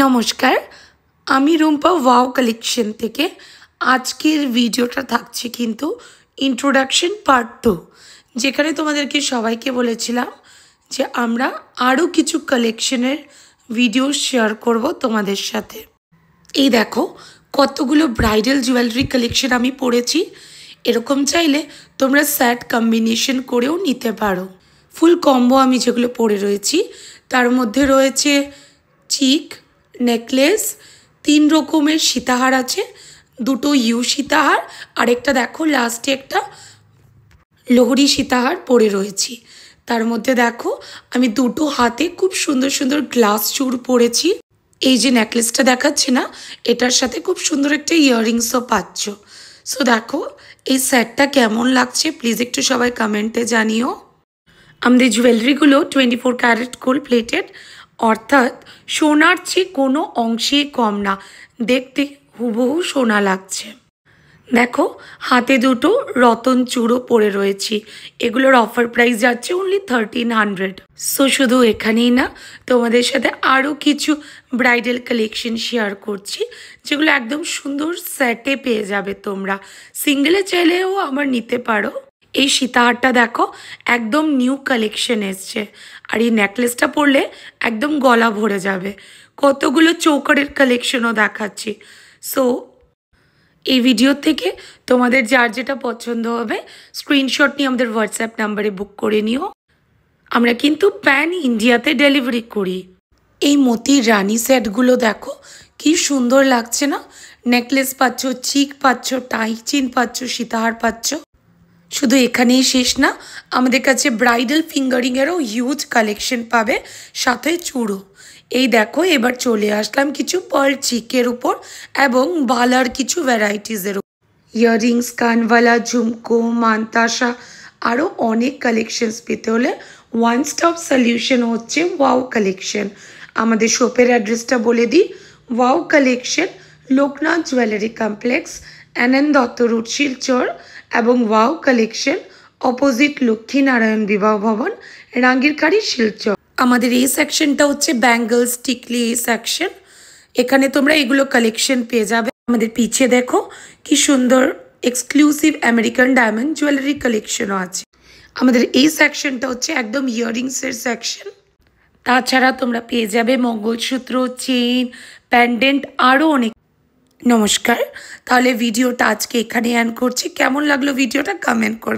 নমস্কার, আমি Rumpa wow collection থেকে। আজকের ভিডিওটা থাকছে কিন্তু ইন্ট্রোডাকশন পার্ট 2, যেখানে তোমাদেরকে সবাইকে বলেছিলাম যে আমরা আরও কিছু কালেকশনের ভিডিও শেয়ার করব তোমাদের সাথে। এই দেখো কতগুলো ব্রাইডাল জুয়েলারি কালেকশন আমি পরেছি। এরকম চাইলে তোমরা সেট কম্বিনেশন করেও নিতে পারো। ফুল কম্বো আমি যেগুলো পরে রয়েছি তার মধ্যে রয়েছে চিক নেকলেস, 3 রকমের সীতাহার আছে, 2টো ইউ সীতাহার, আরেকটা দেখো লাস্টে একটা লোহরি সীতাহার পরে রয়েছি। তার মধ্যে দেখো আমি 2টো হাতে খুব সুন্দর সুন্দর গ্লাস চূড় পরেছি। এই যে নেকলেসটা দেখাচ্ছি না, এটার সাথে খুব সুন্দর একটা ইয়াররিংসও পাচ্ছ। সো দেখো এই সেটটা কেমন লাগছে প্লিজ একটু সবাই কমেন্টে জানিও। আমাদের জুয়েলারিগুলো 24 ক্যারেট গোল্ড প্লেটেড, অর্থাৎ সোনার চেয়ে কোনো অংশেই কম না, দেখতে হুবহু সোনা লাগছে। দেখো হাতে 2টো রতন চূড়ো পরে রয়েছি, এগুলোর অফার প্রাইস যাচ্ছে অনলি 1300। সো শুধু এখানেই না, তোমাদের সাথে আরও কিছু ব্রাইডাল কালেকশন শেয়ার করছি যেগুলো একদম সুন্দর সেটে পেয়ে যাবে তোমরা। সিঙ্গেলে চাইলেও আমার নিতে পারো। এই সীতাহারটা দেখো একদম নিউ কালেকশন এসছে, আর এই নেকলেসটা পরলে একদম গলা ভরে যাবে। কতগুলো চৌকারের কালেকশনও দেখাচ্ছি। সো এই ভিডিও থেকে তোমাদের যার যেটা পছন্দ হবে স্ক্রিনশট নিয়ে আমাদের হোয়াটসঅ্যাপ নাম্বারে বুক করে নিও। আমরা কিন্তু প্যান ইন্ডিয়াতে ডেলিভারি করি। এই মতির রানী সেটগুলো দেখো কি সুন্দর লাগছে না? নেকলেস পাচ্ছ, চিক পাচ্ছ, টাই চিন পাচ্ছ, সীতাহার পাচ্ছ। শুধু এখানেই শেষ না, আমাদের কাছে ব্রাইডাল ফিঙ্গারিংয়েরও হিউজ কালেকশন পাবে, সাথে চূড়ো। এই দেখো এবার চলে আসলাম কিছু পার্ল চিকের উপর এবং বালার কিছু ভ্যারাইটিসের উপর। ইয়াররিংস, কানওয়ালা, ঝুমকো, মানতাসা আরও অনেক কালেকশনস পেতে হলে ওয়ান স্টপ সলিউশন হচ্ছে ওয়াও কালেকশন। আমাদের শপের অ্যাড্রেসটা বলে দিই, wow collection, Loknath jewellery complex, NN Dutta road, Silchar, এবং ওয়াও কালেকশন অপোজিট লক্ষ্মীনারায়ণ বিবাহ ভবন, রাঙ্গিরখাড়ি, শিলচর। আমাদের এই সেকশনটা হচ্ছে ব্যাঙ্গলস, টিকলি এই সেকশন। এখানে তোমরা এগুলো কালেকশন পেয়ে যাবে। আমাদের পিছিয়ে দেখো কি সুন্দর এক্সক্লুসিভ আমেরিকান ডায়মন্ড জুয়েলারি কালেকশনও আছে। আমাদের এই সেকশনটা হচ্ছে একদম ইয়াররিংসের সেকশন। তাছাড়া তোমরা পেয়ে যাবে মঙ্গলসূত্র, চেইন, প্যান্ডেন্ট আরও অনেক। নমস্কার, তাহলে ভিডিওটা আজকে এখানে এন্ড করছি। কেমন লাগলো ভিডিওটা কমেন্ট করবে।